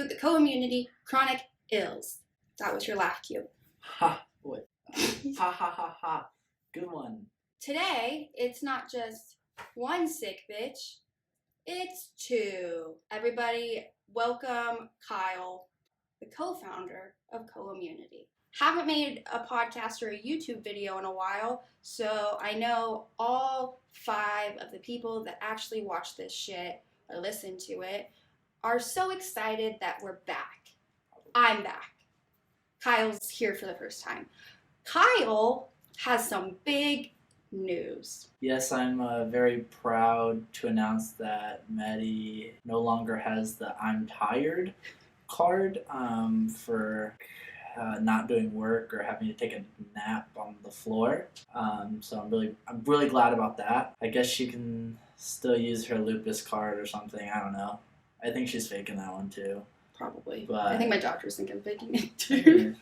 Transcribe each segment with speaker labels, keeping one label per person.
Speaker 1: to the community chronic ills. That was your laugh cue.
Speaker 2: Ha! What? Ha ha ha ha. Good one.
Speaker 1: Today, it's not just one sick bitch, it's two. Everybody, welcome Kyle, the co-founder of Co-Immunity. Haven't made a podcast or a YouTube video in a while, so I know all 5 of the people that actually watch this shit or listen to it are so excited that we're back. I'm back. Kyle's here for the first time. Kyle has some big news.
Speaker 2: Yes, I'm very proud to announce that Maddie no longer has the I'm tired card for not doing work or having to take a nap on the floor. So I'm really glad about that. I guess she can still use her lupus card or something. I don't know. I think she's faking that one too.
Speaker 1: Probably.
Speaker 2: But
Speaker 1: I think my doctors think I'm faking it too.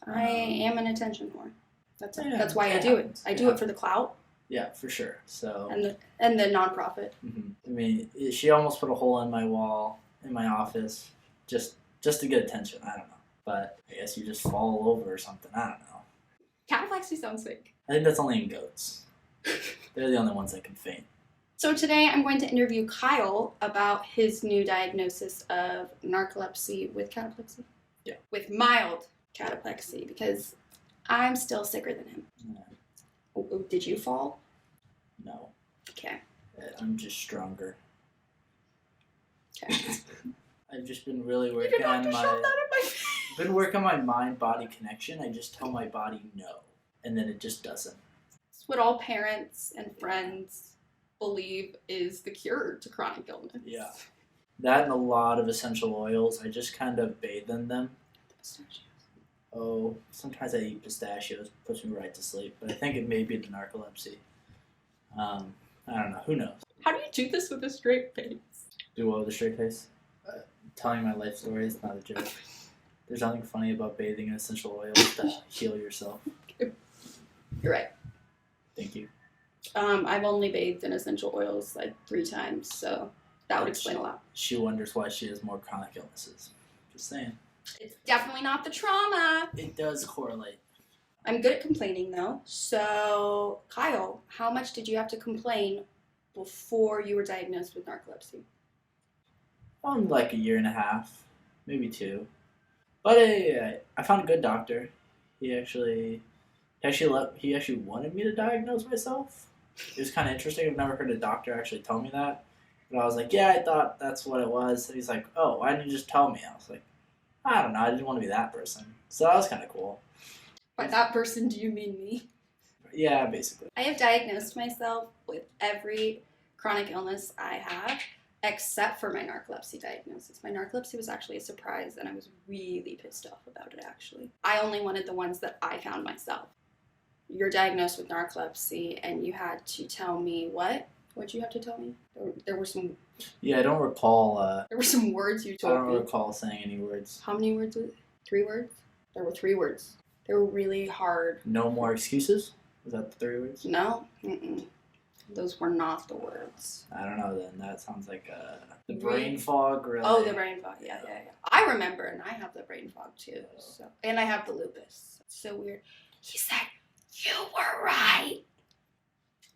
Speaker 1: I am an attention whore. That's why I do it. I do it for the clout.
Speaker 2: Yeah, for sure. So
Speaker 1: and the nonprofit.
Speaker 2: Mm-hmm. I mean, she almost put a hole in my wall in my office just to get attention. I don't know, but I guess you just fall over or something. I don't know.
Speaker 1: Cataplexy sounds sick.
Speaker 2: I think that's only in goats. They're the only ones that can faint.
Speaker 1: So today I'm going to interview Kyle about his new diagnosis of narcolepsy with cataplexy.
Speaker 2: Yeah. With
Speaker 1: mild cataplexy, because I'm still sicker than him.
Speaker 2: Yeah.
Speaker 1: Oh, did you fall?
Speaker 2: No.
Speaker 1: Okay.
Speaker 2: I'm just stronger.
Speaker 1: Okay.
Speaker 2: I've just been really working on my mind-body connection. I just tell my body no, and then it just doesn't.
Speaker 1: It's what all parents and friends believe is the cure to chronic illness.
Speaker 2: Yeah. That and a lot of essential oils. I just kind of bathe in them.
Speaker 1: Pistachios.
Speaker 2: Oh, sometimes I eat pistachios. Puts me right to sleep. But I think it may be the narcolepsy. I don't know. Who knows?
Speaker 1: How do you do this with a straight face?
Speaker 2: Do what with a straight face? Telling my life story is not a joke. There's nothing funny about bathing in essential oils to heal yourself.
Speaker 1: You're right.
Speaker 2: Thank you.
Speaker 1: I've only bathed in essential oils like 3 times, so that would explain a lot.
Speaker 2: She wonders why she has more chronic illnesses. Just saying.
Speaker 1: It's definitely not the trauma.
Speaker 2: It does correlate.
Speaker 1: I'm good at complaining, though. So, Kyle, how much did you have to complain before you were diagnosed with narcolepsy?
Speaker 2: Like a year and a half, maybe 2. But I found a good doctor. He actually wanted me to diagnose myself. It was kind of interesting. I've never heard a doctor actually tell me that. But I was like, yeah, I thought that's what it was. And he's like, oh, why didn't you just tell me? I was like, I don't know. I didn't want to be that person. So that was kind of cool.
Speaker 1: By that person, do you mean me?
Speaker 2: Yeah, basically.
Speaker 1: I have diagnosed myself with every chronic illness I have, except for my narcolepsy diagnosis. My narcolepsy was actually a surprise, and I was really pissed off about it, actually. I only wanted the ones that I found myself. You're diagnosed with narcolepsy, and you had to tell me what? What'd you have to tell me? There were some...
Speaker 2: Yeah, I don't recall...
Speaker 1: there were some words you told me.
Speaker 2: I don't recall saying any words.
Speaker 1: How many words was it? 3 words? There were 3 words. They were really hard.
Speaker 2: No more excuses? Was that the 3 words?
Speaker 1: No. Those were not the words.
Speaker 2: I don't know then. That sounds like the brain fog. Really.
Speaker 1: Oh, the brain fog. Yeah. I remember, and I have the brain fog too. So, and I have the lupus. It's so weird. He said, you were right.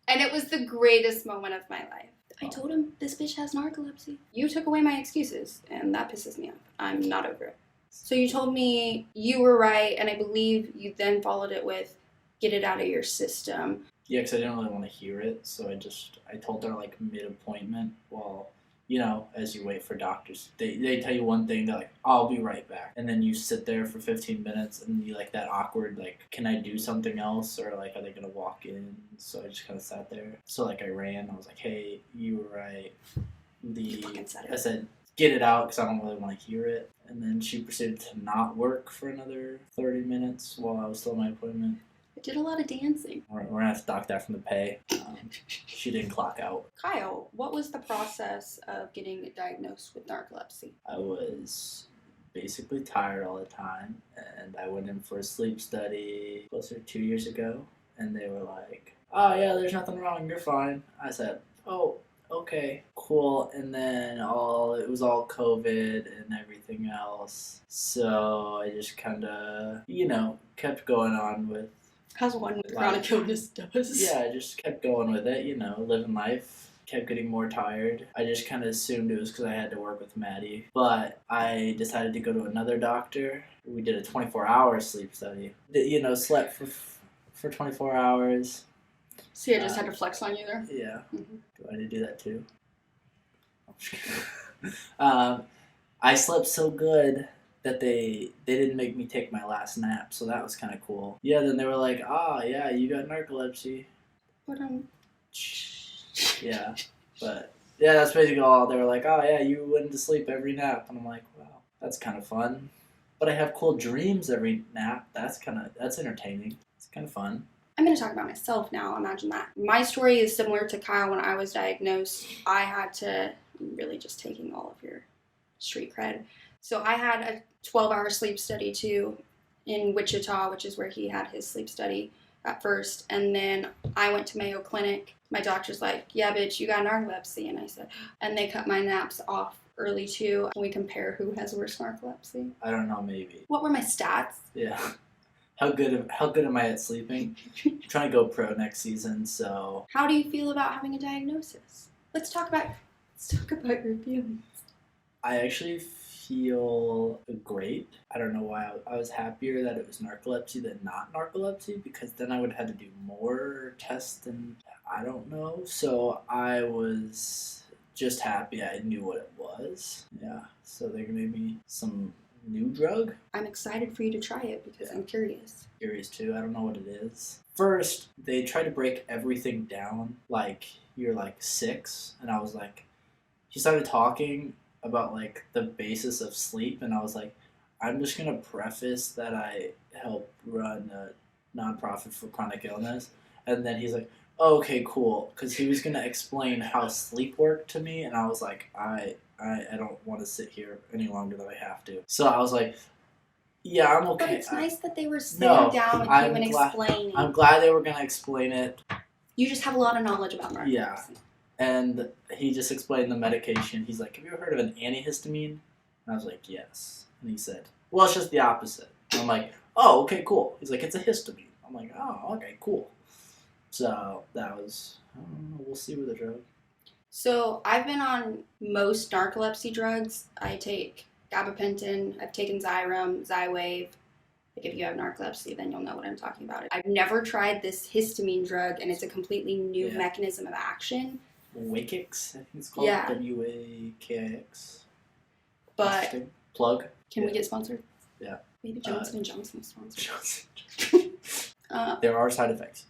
Speaker 1: And it was the greatest moment of my life. I told him, this bitch has narcolepsy. You took away my excuses, and that pisses me off. I'm not over it. So you told me you were right, and I believe you then followed it with, get it out of your system.
Speaker 2: Yeah, because I didn't really want to hear it, so I told her like mid-appointment, well, you know, as you wait for doctors, they tell you one thing, they're like, I'll be right back. And then you sit there for 15 minutes and you like that awkward, like, can I do something else? Or like, are they going to walk in? So I just kind of sat there. So like I ran, I was like, hey, you were right. I said, get it out because I don't really want to hear it. And then she proceeded to not work for another 30 minutes while I was still in my appointment.
Speaker 1: I did a lot of dancing.
Speaker 2: We're going to have to dock that from the pay. She didn't clock out.
Speaker 1: Kyle, what was the process of getting diagnosed with narcolepsy?
Speaker 2: I was basically tired all the time, and I went in for a sleep study closer to 2 years ago, and they were like, oh yeah, there's nothing wrong, you're fine. I said, oh, okay, cool. And then it was all COVID and everything everything else. So I just kind of, you know, kept going on with.
Speaker 1: How's one with chronic illness does?
Speaker 2: Yeah, I just kept going with it, you know, living life. Kept getting more tired. I just kind of assumed it was because I had to work with Maddie. But I decided to go to another doctor. We did a 24-hour sleep study. You know, slept for 24 hours.
Speaker 1: See, I just had to flex on you there.
Speaker 2: Yeah.
Speaker 1: Mm-hmm.
Speaker 2: Do I need to do that too? I'm just kidding. I slept so good that they didn't make me take my last nap, so that was kind of cool. Yeah, then they were like, yeah, you got narcolepsy.
Speaker 1: But
Speaker 2: Yeah, but yeah, that's basically all. They were like, yeah, you went to sleep every nap, and I'm like, wow, that's kind of fun. But I have cool dreams every nap. That's entertaining. It's kind of fun.
Speaker 1: I'm going to talk about myself now. Imagine that. My story is similar to Kyle when I was diagnosed. I had to, really just taking all of your street cred. So I had a 12-hour sleep study too in Wichita, which is where he had his sleep study at first. And then I went to Mayo Clinic. My doctor's like, yeah, bitch, you got narcolepsy. And I said, and they cut my naps off early too. Can we compare who has worse narcolepsy?
Speaker 2: I don't know, maybe.
Speaker 1: What were my stats?
Speaker 2: Yeah. How good am I at sleeping? I'm trying to go pro next season, so.
Speaker 1: How do you feel about having a diagnosis? Let's talk about your feelings.
Speaker 2: I actually feel great. I don't know why I was happier that it was narcolepsy than not narcolepsy, because then I would have had to do more tests and I don't know. So I was just happy I knew what it was. Yeah. So they gave me some new drug.
Speaker 1: I'm excited for you to try it because I'm curious.
Speaker 2: Curious too. I don't know what it is. First, they try to break everything down like you're like 6, and I was like, he started talking about like the basis of sleep, and I was like, I'm just gonna preface that I help run a nonprofit for chronic illness, and then he's like, oh, okay, cool, because he was gonna explain how sleep worked to me, and I was like, I don't want to sit here any longer than I have to. So I was like, yeah, I'm okay.
Speaker 1: But it's nice that they were sitting down with you and explaining.
Speaker 2: I'm glad they were gonna explain it.
Speaker 1: You just have a lot of knowledge about narcolepsy.
Speaker 2: Yeah. And he just explained the medication. He's like, have you ever heard of an antihistamine? And I was like, yes. And he said, well, it's just the opposite. And I'm like, oh, okay, cool. He's like, it's a histamine. I'm like, oh, okay, cool. So that was, I don't know, we'll see with the drug.
Speaker 1: So I've been on most narcolepsy drugs. I take gabapentin. I've taken Xyrem, Xywav. Like if you have narcolepsy, then you'll know what I'm talking about. I've never tried this histamine drug, and it's a completely new mechanism of action.
Speaker 2: Wakix, I think it's called.
Speaker 1: Yeah.
Speaker 2: WAKIX.
Speaker 1: But
Speaker 2: plug.
Speaker 1: Can we get sponsored?
Speaker 2: Yeah.
Speaker 1: Maybe Johnson & Johnson is sponsored.
Speaker 2: Johnson. There are side effects.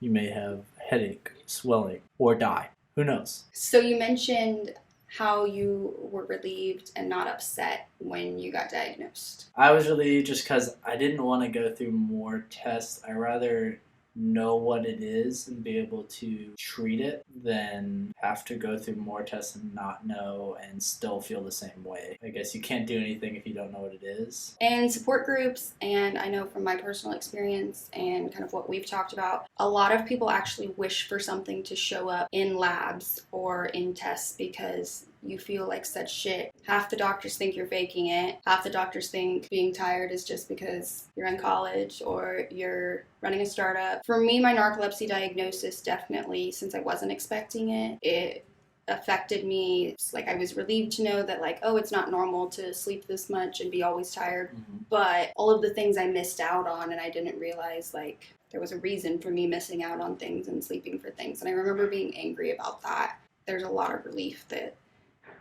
Speaker 2: You may have headache, swelling, or die. Who knows?
Speaker 1: So you mentioned how you were relieved and not upset when you got diagnosed.
Speaker 2: I was relieved just because I didn't want to go through more tests. I rather know what it is and be able to treat it than have to go through more tests and not know and still feel the same way. I guess you can't do anything if you don't know what it is.
Speaker 1: And support groups, and I know from my personal experience and kind of what we've talked about, a lot of people actually wish for something to show up in labs or in tests because you feel like such shit. Half the doctors think you're faking it. Half the doctors think being tired is just because you're in college or you're running a startup. For me, my narcolepsy diagnosis definitely, since I wasn't expecting it, it affected me. Like I was relieved to know that like, oh, it's not normal to sleep this much and be always tired. Mm-hmm. But all of the things I missed out on and I didn't realize like there was a reason for me missing out on things and sleeping for things. And I remember being angry about that. There's a lot of relief that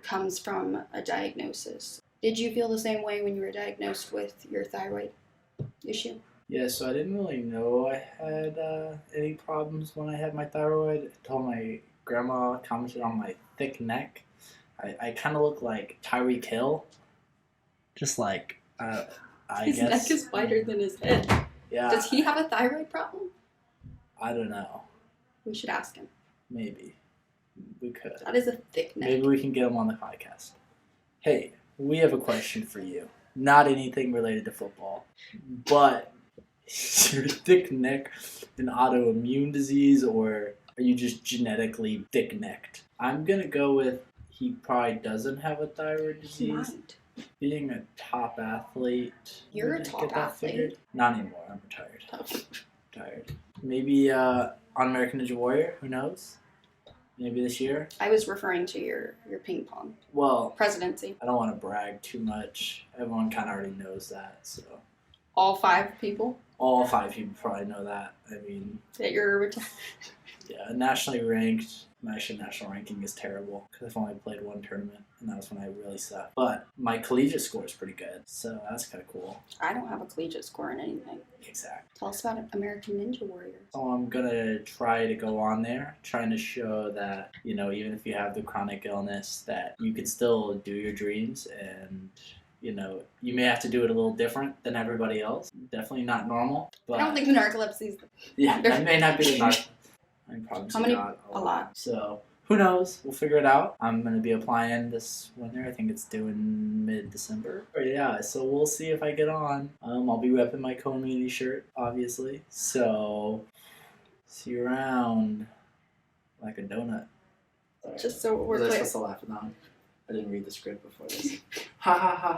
Speaker 1: comes from a diagnosis. Did you feel the same way when you were diagnosed with your thyroid issue? Yeah,
Speaker 2: so I didn't really know I had any problems when I had my thyroid. I told my grandma, commented on my thick neck. I kind of look like Tyreek Hill. Just like,
Speaker 1: his neck is wider than his head.
Speaker 2: Yeah.
Speaker 1: Does he have a thyroid problem?
Speaker 2: I don't know.
Speaker 1: We should ask him.
Speaker 2: Maybe. We could.
Speaker 1: That is a thick neck.
Speaker 2: Maybe we can get him on the podcast. Hey, we have a question for you. Not anything related to football, but is your thick neck an autoimmune disease or are you just genetically thick-necked? I'm going to go with he probably doesn't have a thyroid
Speaker 1: He
Speaker 2: disease.
Speaker 1: might.
Speaker 2: Being a top athlete.
Speaker 1: You're a
Speaker 2: would
Speaker 1: top
Speaker 2: get that
Speaker 1: athlete.
Speaker 2: figured. Not anymore. I'm retired.
Speaker 1: Oh.
Speaker 2: Tired. Maybe on American Ninja Warrior. Who knows? Maybe this year.
Speaker 1: I was referring to your ping pong
Speaker 2: Well,
Speaker 1: presidency.
Speaker 2: I don't want to brag too much. Everyone kind of already knows that. So
Speaker 1: All 5 people
Speaker 2: all 5 people probably know that. I mean,
Speaker 1: that you're retired.
Speaker 2: yeah, nationally ranked. Actually, national ranking is terrible because I've only played 1 tournament, and that was when I really sucked. But my collegiate score is pretty good, so that's kind of cool.
Speaker 1: I don't have a collegiate score in anything.
Speaker 2: Exactly.
Speaker 1: Tell us about American Ninja Warrior.
Speaker 2: So I'm gonna try to go on there, trying to show that, you know, even if you have the chronic illness, that you can still do your dreams, and you know, you may have to do it a little different than everybody else. Definitely not normal. But
Speaker 1: I don't think the narcolepsy is
Speaker 2: yeah, that may not be the narcolepsy. I promise
Speaker 1: How many?
Speaker 2: not
Speaker 1: A lot.
Speaker 2: So who knows? We'll figure it out. I'm gonna be applying this winter. I think it's due in mid-December. But yeah, so we'll see if I get on. I'll be repping my community shirt, obviously. So see you around like a donut. Sorry.
Speaker 1: Just so we're
Speaker 2: Was I
Speaker 1: clear.
Speaker 2: supposed to laugh at that one? I didn't read the script before this. Ha ha ha